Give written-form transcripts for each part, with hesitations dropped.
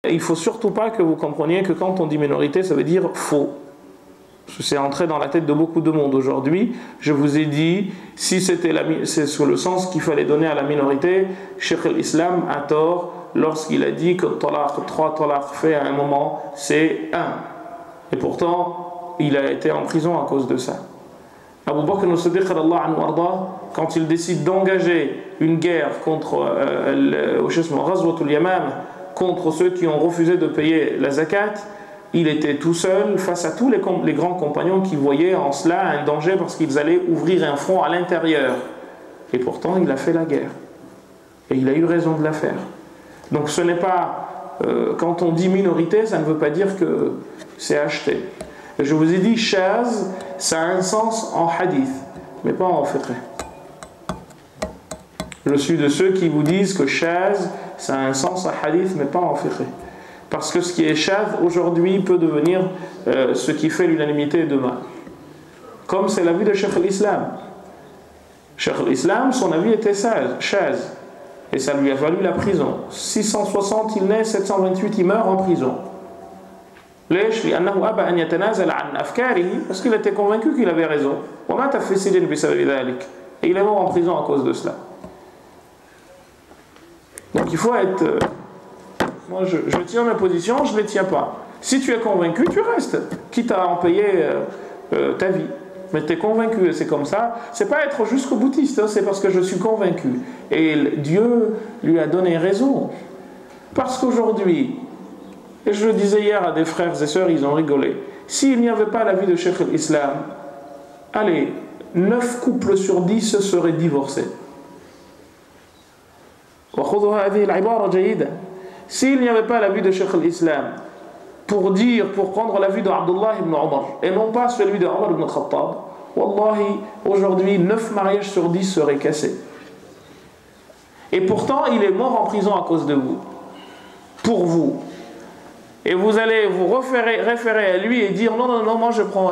Il ne faut surtout pas que vous compreniez que quand on dit minorité, ça veut dire faux. C'est entré dans la tête de beaucoup de monde aujourd'hui. Je vous ai dit, si c'est sur le sens qu'il fallait donner à la minorité, Cheikh l'Islam a tort lorsqu'il a dit que trois talaq faits à un moment, c'est un. Et pourtant, il a été en prison à cause de ça. Abu Bakr al-Siddiq, quand il décide d'engager une guerre contre Ghazwatul Yamam, contre ceux qui ont refusé de payer la zakat, il était tout seul face à tous les grands compagnons qui voyaient en cela un danger parce qu'ils allaient ouvrir un front à l'intérieur. Et pourtant, il a fait la guerre. Et il a eu raison de la faire. Donc ce n'est pas... quand on dit minorité, ça ne veut pas dire que c'est acheté. Et je vous ai dit, shaz, ça a un sens en hadith, mais pas en fiqh. Je suis de ceux qui vous disent que shaz, ça a un sens en hadith, mais pas en fiqh. Parce que ce qui est shaz aujourd'hui peut devenir ce qui fait l'unanimité demain. Comme c'est l'avis de Cheikh l'Islam. Cheikh l'Islam, son avis était shaz. Et ça lui a valu la prison. 660, il naît, 728, il meurt en prison. Parce qu'il était convaincu qu'il avait raison. Et il est mort en prison à cause de cela. Donc il faut être... moi je tiens mes positions, je ne les tiens pas. Si tu es convaincu, tu restes. Quitte à en payer ta vie. Mais tu es convaincu, et c'est comme ça. C'est pas être jusqu'au boutiste, hein, c'est parce que je suis convaincu. Et Dieu lui a donné raison. Parce qu'aujourd'hui, et je le disais hier à des frères et sœurs, ils ont rigolé. S'il n'y avait pas l'avis de Cheikh l'Islam, allez, 9 couples sur 10 seraient divorcés. S'il n'y avait pas l'avis de Cheikh l'Islam, pour prendre l'avis de Abdullah ibn Omar, et non pas celui de Omar ibn Khattab, wallahi, aujourd'hui, 9 mariages sur 10 seraient cassés. Et pourtant, il est mort en prison à cause de vous. Pour vous. Et vous allez vous référer à lui et dire non, non, non, moi je prends.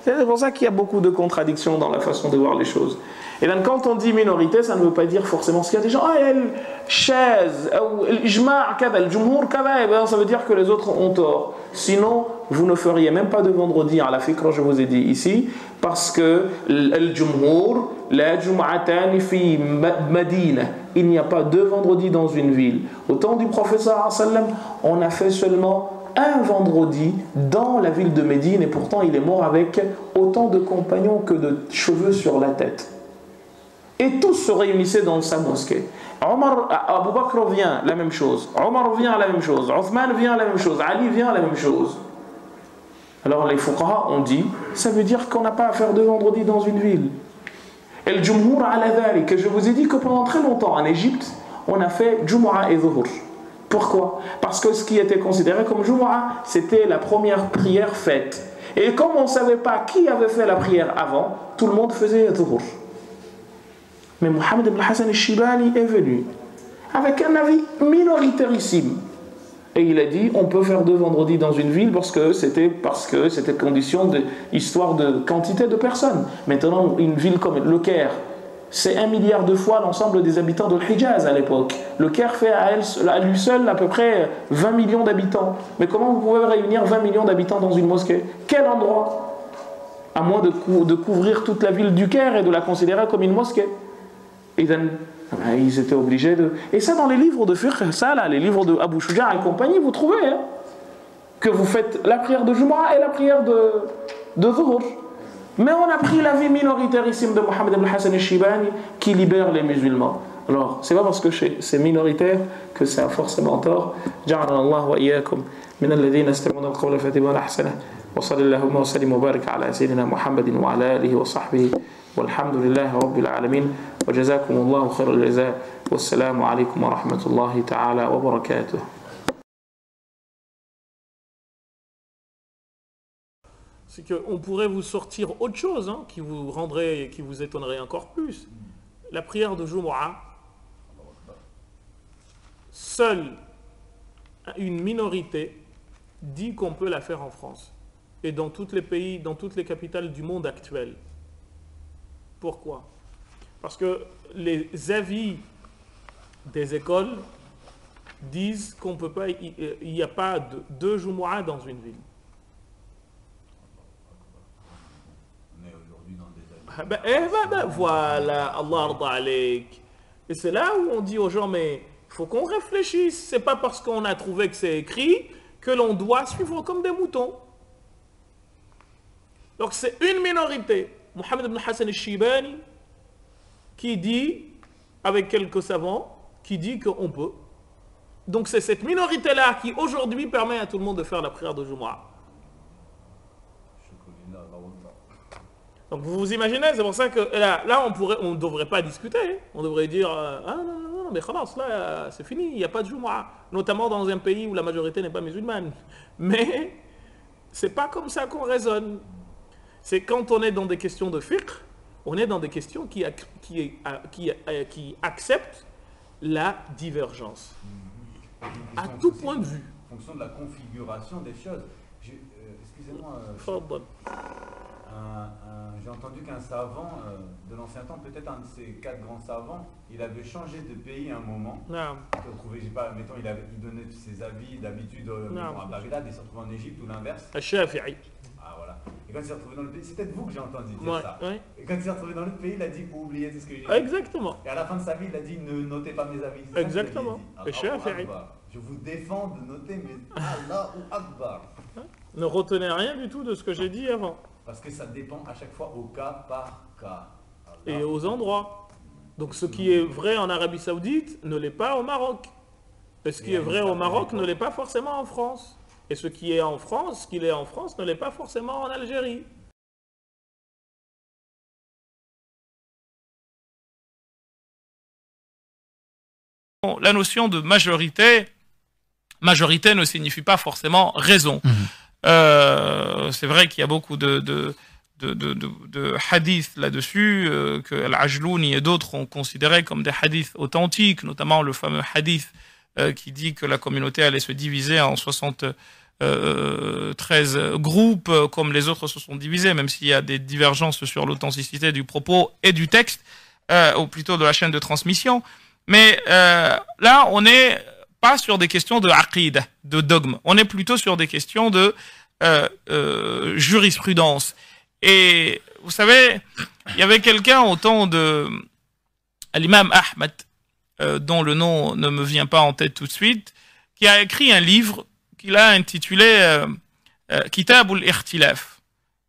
C'est pour ça qu'il y a beaucoup de contradictions dans la façon de voir les choses. Et donc quand on dit minorité, ça ne veut pas dire forcément ce qu'il y a des gens, chaise, ijma' kada, al-jumhur kada, ça veut dire que les autres ont tort. Sinon, vous ne feriez même pas de vendredi à la fikra, je vous ai dit ici, parce que al-jumhur, la jum'atani fi Madina, il n'y a pas 2 vendredis dans une ville. Au temps du prophète sallam, on a fait seulement un vendredi dans la ville de Médine, et pourtant il est mort avec autant de compagnons que de cheveux sur la tête. Et tous se réunissaient dans sa mosquée. Abu Bakr vient, la même chose. Omar vient, la même chose. Othman vient, la même chose. Ali vient, la même chose. Alors les fuqaha ont dit, ça veut dire qu'on n'a pas à faire 2 vendredis dans une ville. Et le jumhur ala dhalik, que je vous ai dit que pendant très longtemps en Égypte, on a fait Jumu'ah et Zuhur. Pourquoi? Parce que ce qui était considéré comme Jumu'ah, c'était la première prière faite. Et comme on ne savait pas qui avait fait la prière avant, tout le monde faisait Zuhur. Mais Mohammed ibn Hassan al-Shibani est venu avec un avis minoritairissime. Et il a dit, on peut faire 2 vendredis dans une ville parce que c'était condition histoire de quantité de personnes. Maintenant, une ville comme le Caire, c'est 1 milliard de fois l'ensemble des habitants de Hijaz à l'époque. Le Caire fait à lui seul à peu près 20 millions d'habitants. Mais comment vous pouvez réunir 20 millions d'habitants dans une mosquée? Quel endroit? À moins de couvrir toute la ville du Caire et de la considérer comme une mosquée. Et ils étaient obligés de... Et ça, dans les livres de fiqh, ça là, les livres de Abu Shuja et compagnie, vous trouvez que vous faites la prière de Jumu'ah et la prière de Zuhur. Mais on a pris l'avis minoritairissime de Mohammed ibn Hassan al-Shibani qui libère les musulmans. Alors, c'est pas parce que c'est minoritaire que ça a forcément tort. Ja'alana Allah wa iyyakum min alladhina yastami'una al-qawla fayattabi'una ahsana. Wa sallallahu wa sallim wa barik ala sayyidina Muhammadin wa ala alihi wa sahbihi. والحمد لله رب العالمين وجزاكم الله خير الجزاء والسلام عليكم ورحمة الله تعالى وبركاته. C'est qu'on pourrait vous sortir autre chose qui vous rendrait, qui vous étonnerait encore plus. La prière de Jumu'ah, seule une minorité dit qu'on peut la faire en France et dans tous les pays, dans toutes les capitales du monde actuel. Pourquoi? Parce que les avis des écoles disent qu'on peut pas, il n'y a pas deux Jumu'ah dans une ville. On est aujourd'hui dans des années. Voilà, Allah arda alayk. Et c'est là où on dit aux gens, mais il faut qu'on réfléchisse. C'est pas parce qu'on a trouvé que c'est écrit que l'on doit suivre comme des moutons. Donc c'est une minorité. Mohammed ibn Hassan al-Shibani qui dit, avec quelques savants, qui dit qu'on peut. Donc c'est cette minorité-là qui aujourd'hui permet à tout le monde de faire la prière de Jumu'ah. Donc vous vous imaginez, c'est pour ça que là on ne devrait pas discuter. On devrait dire, ah non, mais khalas, là c'est fini, il n'y a pas de Jumu'ah. Notamment dans un pays où la majorité n'est pas musulmane. Mais c'est pas comme ça qu'on raisonne. C'est quand on est dans des questions de fiqh, on est dans des questions qui acceptent la divergence. À tout point de vue. En fonction de la configuration des choses. Excusez-moi. J'ai entendu qu'un savant de l'ancien temps, peut-être un de ces 4 grands savants, il avait changé de pays à un moment. Il se retrouvait, je sais pas, mettons, il donnait ses avis d'habitude à Bagdad, il se retrouvait en Égypte ou l'inverse. Al-Shafi'i. Ah voilà. Et quand il s'est retrouvé dans le pays, c'est peut-être vous que j'ai entendu dire ça. Ouais. Et quand il s'est retrouvé dans l'autre pays, il a dit pour oublier tout ce que j'ai dit. Exactement. Et à la fin de sa vie, il a dit ne notez pas mes avis. Exactement. Al-Shafi'i. Je vous défends de noter mes Allahu Akbar. Ne retenez rien du tout de ce que j'ai dit avant. Parce que ça dépend à chaque fois au cas par cas. Et aux endroits. Donc ce qui est vrai en Arabie Saoudite ne l'est pas au Maroc. Et ce qui est vrai au Maroc ne l'est pas forcément en France. Et ce qui est en France, ne l'est pas forcément en Algérie. La notion de majorité ne signifie pas forcément raison. C'est vrai qu'il y a beaucoup de hadiths là-dessus, que Al-Ajlouni et d'autres ont considéré comme des hadiths authentiques, notamment le fameux hadith qui dit que la communauté allait se diviser en 73 groupes, comme les autres se sont divisés, même s'il y a des divergences sur l'authenticité du propos et du texte, ou plutôt de la chaîne de transmission. Mais là, on n'est pas sur des questions de aqid, de dogme. On est plutôt sur des questions de jurisprudence. Et vous savez, il y avait quelqu'un au temps de l'imam Ahmed, dont le nom ne me vient pas en tête tout de suite, qui a écrit un livre qu'il a intitulé Kitab al-Ikhtilaf,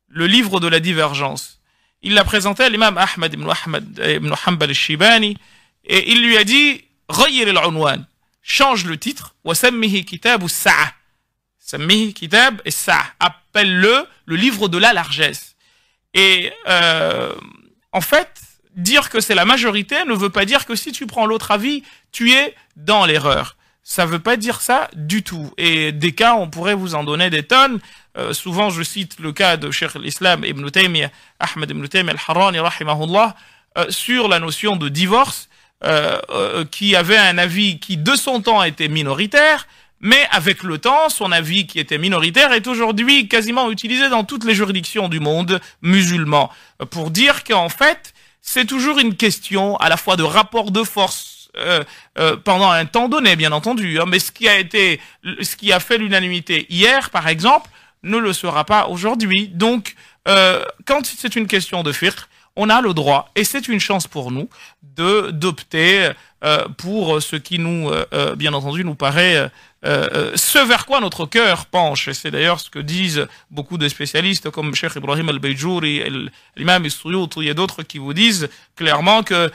le livre de la divergence. Il l'a présenté à l'imam Ahmed ibn Hanbal al-Shibani, et il lui a dit « Ghayyir al-unwan » change le titre, وَسَمِّهِ كِتَابُ السَّعَةِ سَمِّهِ كِتَابُ السَّعَةِ appelle-le le livre de la largesse. Et en fait, dire que c'est la majorité ne veut pas dire que si tu prends l'autre avis, tu es dans l'erreur. Ça veut pas dire ça du tout. Et des cas, on pourrait vous en donner des tonnes. Souvent, je cite le cas de Cheikh l'Islam Ibn Taymiyyah, Ahmed Ibn Taymiyyah al-Harrani, rahimahullah, sur la notion de divorce, qui avait un avis qui de son temps était minoritaire, mais avec le temps, son avis qui était minoritaire est aujourd'hui quasiment utilisé dans toutes les juridictions du monde musulman, pour dire qu'en fait, c'est toujours une question à la fois de rapport de force, pendant un temps donné, bien entendu, hein, mais ce qui a fait l'unanimité hier, par exemple, ne le sera pas aujourd'hui. Donc, quand c'est une question de fiqh, on a le droit, et c'est une chance pour nous, d'opter pour ce qui nous, bien entendu, nous paraît ce vers quoi notre cœur penche. Et c'est d'ailleurs ce que disent beaucoup de spécialistes comme Cheikh Ibrahim al-Bayjouri, l'imam al-Suyuti et d'autres qui vous disent clairement que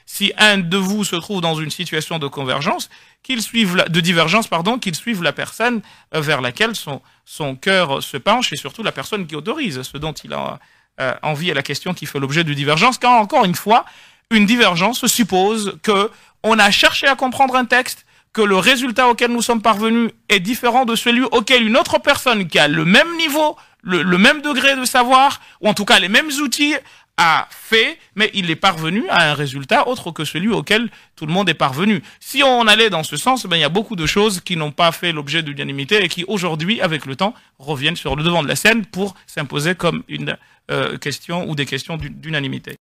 si un de vous se trouve dans une situation de convergence, qu'il suive qu'il suive la personne vers laquelle son cœur se penche, et surtout la personne qui autorise ce dont il a envie à la question qui fait l'objet de divergence, car encore une fois, une divergence suppose que on a cherché à comprendre un texte, que le résultat auquel nous sommes parvenus est différent de celui auquel une autre personne qui a le même niveau, le même degré de savoir, ou en tout cas les mêmes outils, a fait, mais il est parvenu à un résultat autre que celui auquel tout le monde est parvenu. Si on allait dans ce sens, ben, il y a beaucoup de choses qui n'ont pas fait l'objet d'unanimité et qui aujourd'hui, avec le temps, reviennent sur le devant de la scène pour s'imposer comme une question ou des questions d'unanimité.